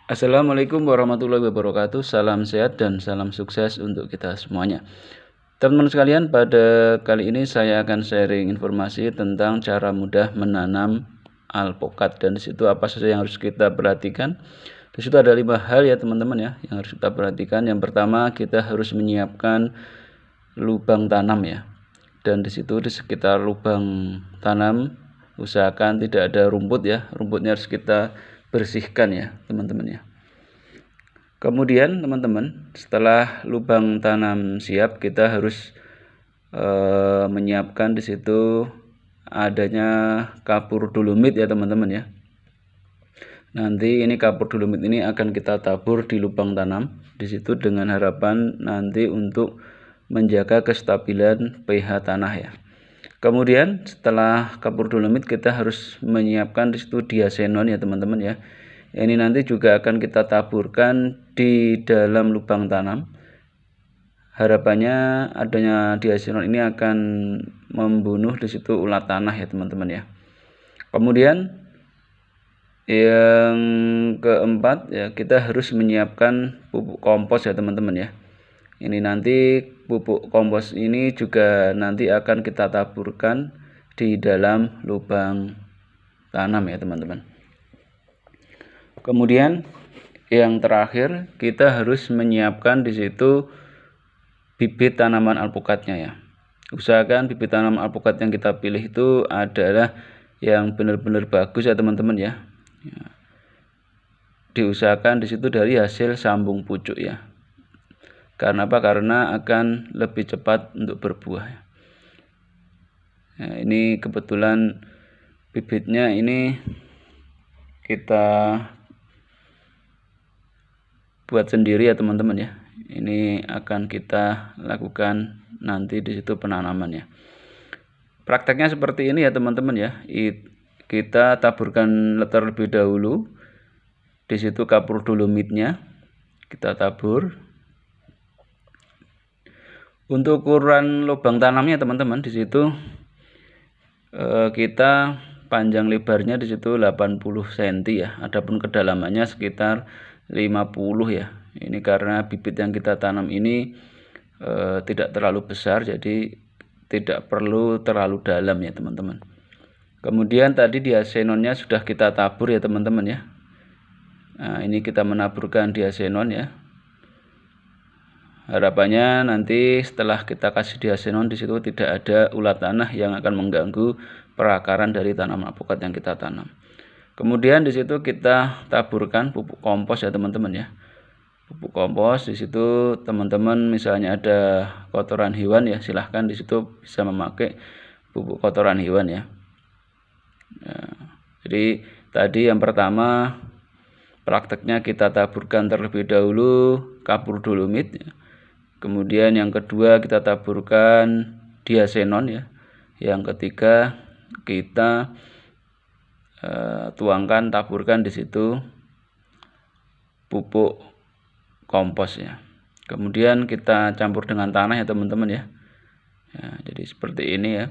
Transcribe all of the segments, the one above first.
Assalamualaikum warahmatullahi wabarakatuh. Salam sehat dan salam sukses untuk kita semuanya. Teman-teman sekalian, pada kali ini saya akan sharing informasi tentang cara mudah menanam alpukat, dan disitu apa saja yang harus kita perhatikan. Di situ ada 5 hal ya teman-teman ya yang harus kita perhatikan. Yang pertama, kita harus menyiapkan lubang tanam ya. Dan disitu di sekitar lubang tanam usahakan tidak ada rumput ya. Rumputnya harus kita bersihkan ya teman-teman ya. Kemudian teman-teman, setelah lubang tanam siap, kita harus menyiapkan di situ adanya kapur dolomit ya teman-teman ya. Nanti ini kapur dolomit ini akan kita tabur di lubang tanam di situ dengan harapan nanti untuk menjaga kestabilan pH tanah ya. Kemudian setelah kapur dolomit kita harus menyiapkan di situ diasenon ya teman-teman ya. Ini nanti juga akan kita taburkan di dalam lubang tanam. Harapannya adanya diasenon ini akan membunuh di situ ulat tanah ya teman-teman ya. Kemudian yang keempat ya, kita harus menyiapkan pupuk kompos ya teman-teman ya. Ini nanti pupuk kompos ini juga nanti akan kita taburkan di dalam lubang tanam ya teman-teman. Kemudian yang terakhir, kita harus menyiapkan di situ bibit tanaman alpukatnya ya. Usahakan bibit tanaman alpukat yang kita pilih itu adalah yang benar-benar bagus ya teman-teman ya. Diusahakan di situ dari hasil sambung pucuk ya. Karena apa? Karena akan lebih cepat untuk berbuah ya. Nah, ini kebetulan bibitnya ini kita buat sendiri ya teman-teman ya. Ini akan kita lakukan nanti di situ penanaman ya. Prakteknya seperti ini ya teman-teman ya. Kita taburkan terlebih dahulu di situ kapur dolomitnya, kita tabur. Untuk ukuran lubang tanamnya teman-teman di situ kita panjang lebarnya di situ 80 cm ya. Adapun kedalamannya sekitar 50 ya. Ini karena bibit yang kita tanam ini tidak terlalu besar, jadi tidak perlu terlalu dalam ya teman-teman. Kemudian tadi diasenonnya sudah kita tabur ya teman-teman ya. Nah, ini kita menaburkan diasenon ya. Harapannya nanti setelah kita kasih diasenon di situ tidak ada ulat tanah yang akan mengganggu perakaran dari tanaman alpukat yang kita tanam. Kemudian di situ kita taburkan pupuk kompos ya teman-teman ya. Pupuk kompos di situ teman-teman misalnya ada kotoran hewan ya, silahkan di situ bisa memakai pupuk kotoran hewan ya. Jadi tadi yang pertama prakteknya kita taburkan terlebih dahulu kapur dolomit ya. Kemudian yang kedua kita taburkan diasenon ya. Yang ketiga kita tuangkan, taburkan di situ pupuk kompos ya. Kemudian kita campur dengan tanah ya teman-teman ya. Jadi seperti ini ya.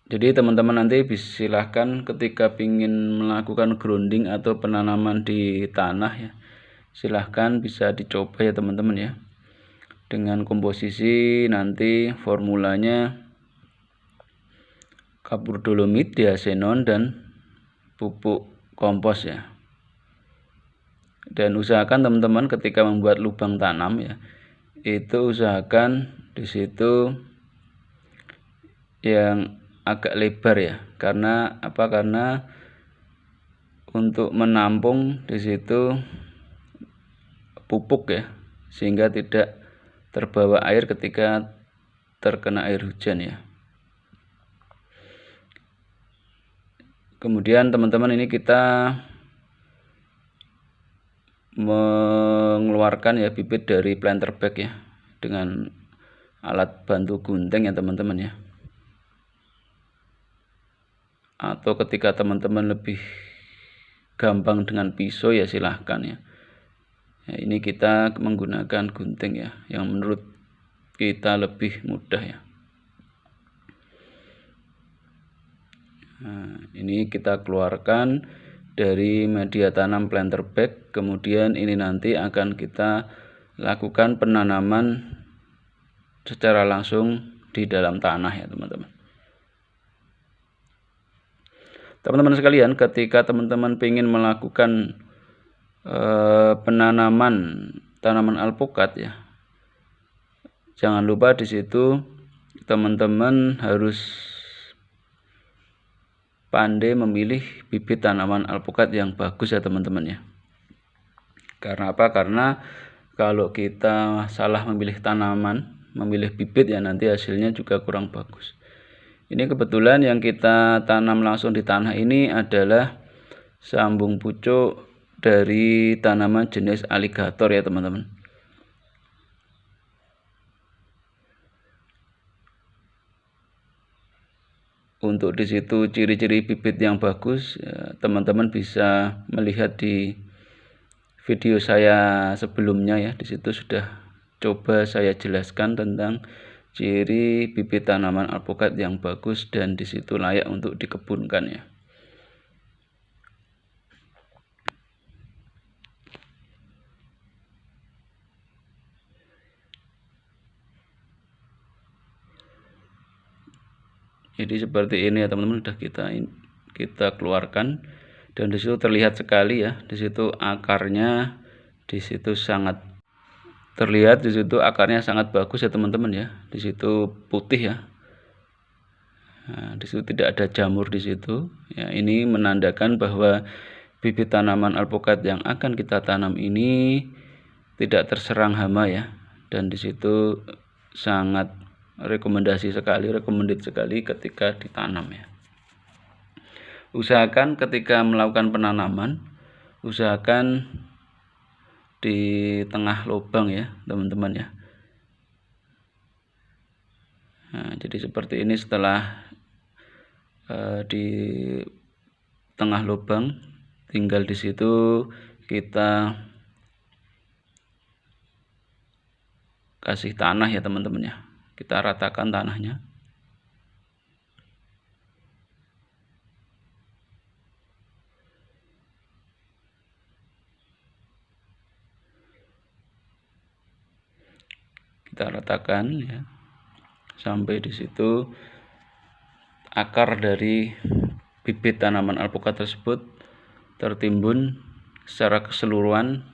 Jadi teman-teman nanti silahkan ketika ingin melakukan grounding atau penanaman di tanah ya, silahkan bisa dicoba ya teman-teman ya. Dengan komposisi nanti formulanya kapur dolomit, diasenon, dan pupuk kompos ya. Dan usahakan teman-teman ketika membuat lubang tanam ya, itu usahakan di situ yang agak lebar ya. Karena apa? Karena untuk menampung di situ pupuk ya, sehingga tidak terbawa air ketika terkena air hujan ya. Kemudian teman-teman ini kita mengeluarkan ya bibit dari planter bag ya dengan alat bantu gunting ya teman-teman ya. Atau ketika teman-teman lebih gampang dengan pisau ya silahkan ya. Ini kita menggunakan gunting ya, yang menurut kita lebih mudah ya. Nah, ini kita keluarkan dari media tanam planter bag, kemudian ini nanti akan kita lakukan penanaman secara langsung di dalam tanah ya teman-teman. Teman-teman sekalian, ketika teman-teman ingin melakukan penanaman tanaman alpukat ya, jangan lupa di situ teman-teman harus pandai memilih bibit tanaman alpukat yang bagus ya teman-teman ya. Karena apa? Karena kalau kita salah memilih tanaman, memilih bibit ya nanti hasilnya juga kurang bagus. Ini kebetulan yang kita tanam langsung di tanah ini adalah sambung pucuk dari tanaman jenis aligator ya teman-teman. Untuk di situ ciri-ciri bibit yang bagus, teman-teman bisa melihat di video saya sebelumnya ya. Di situ sudah coba saya jelaskan tentang ciri bibit tanaman alpukat yang bagus dan di situ layak untuk dikebunkan ya. Jadi seperti ini ya teman-teman, sudah kita keluarkan dan di situ terlihat sekali ya, di situ akarnya di situ sangat terlihat, di situ akarnya sangat bagus ya teman-teman ya. Di situ putih ya. Nah, di situ tidak ada jamur di situ. Ya, ini menandakan bahwa bibit tanaman alpukat yang akan kita tanam ini tidak terserang hama ya. Dan di situ sangat recommended sekali ketika ditanam ya. Usahakan ketika melakukan penanaman, usahakan di tengah lubang ya teman-teman ya. Nah, jadi seperti ini setelah di tengah lubang, tinggal di situ kita kasih tanah ya teman-teman ya. Kita ratakan tanahnya. Kita ratakan ya. Sampai di situ akar dari bibit tanaman alpukat tersebut tertimbun secara keseluruhan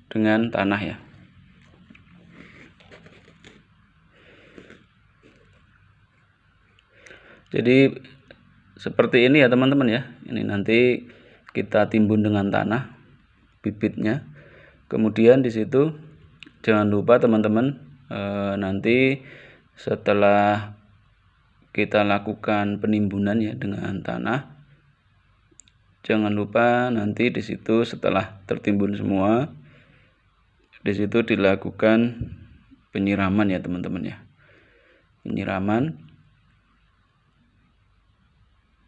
dengan tanah ya. Jadi seperti ini ya teman-teman ya. Ini nanti kita timbun dengan tanah bibitnya. Kemudian di situ jangan lupa teman-teman, nanti setelah kita lakukan penimbunan ya dengan tanah, jangan lupa nanti di situ setelah tertimbun semua, di situ dilakukan penyiraman ya teman-teman ya. Penyiraman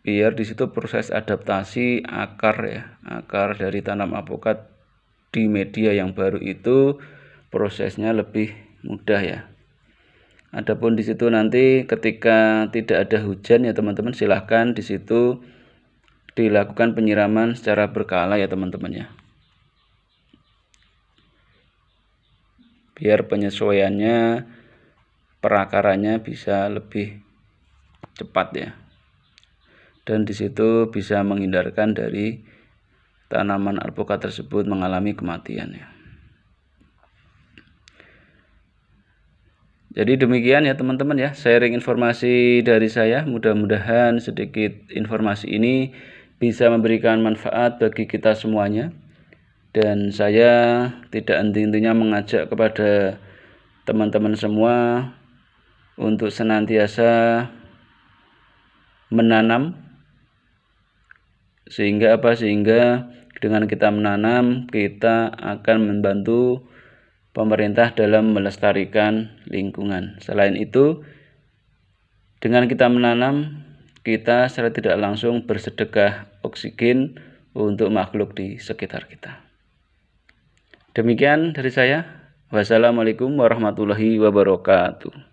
biar di situ proses adaptasi akar ya, akar dari tanam alpukat di media yang baru itu prosesnya lebih mudah ya. Adapun di situ nanti ketika tidak ada hujan ya teman-teman, silahkan di situ dilakukan penyiraman secara berkala ya teman-teman ya. Biar penyesuaiannya, perakarannya bisa lebih cepat ya. Dan di situ bisa menghindarkan dari tanaman alpukat tersebut mengalami kematian ya. Jadi demikian ya teman-teman ya, sharing informasi dari saya. Mudah-mudahan sedikit informasi ini bisa memberikan manfaat bagi kita semuanya. Dan saya tidak henti-hentinya mengajak kepada teman-teman semua untuk senantiasa menanam. Sehingga apa? Sehingga dengan kita menanam, kita akan membantu pemerintah dalam melestarikan lingkungan. Selain itu, dengan kita menanam, kita secara tidak langsung bersedekah oksigen untuk makhluk di sekitar kita. Demikian dari saya. Wassalamualaikum warahmatullahi wabarakatuh.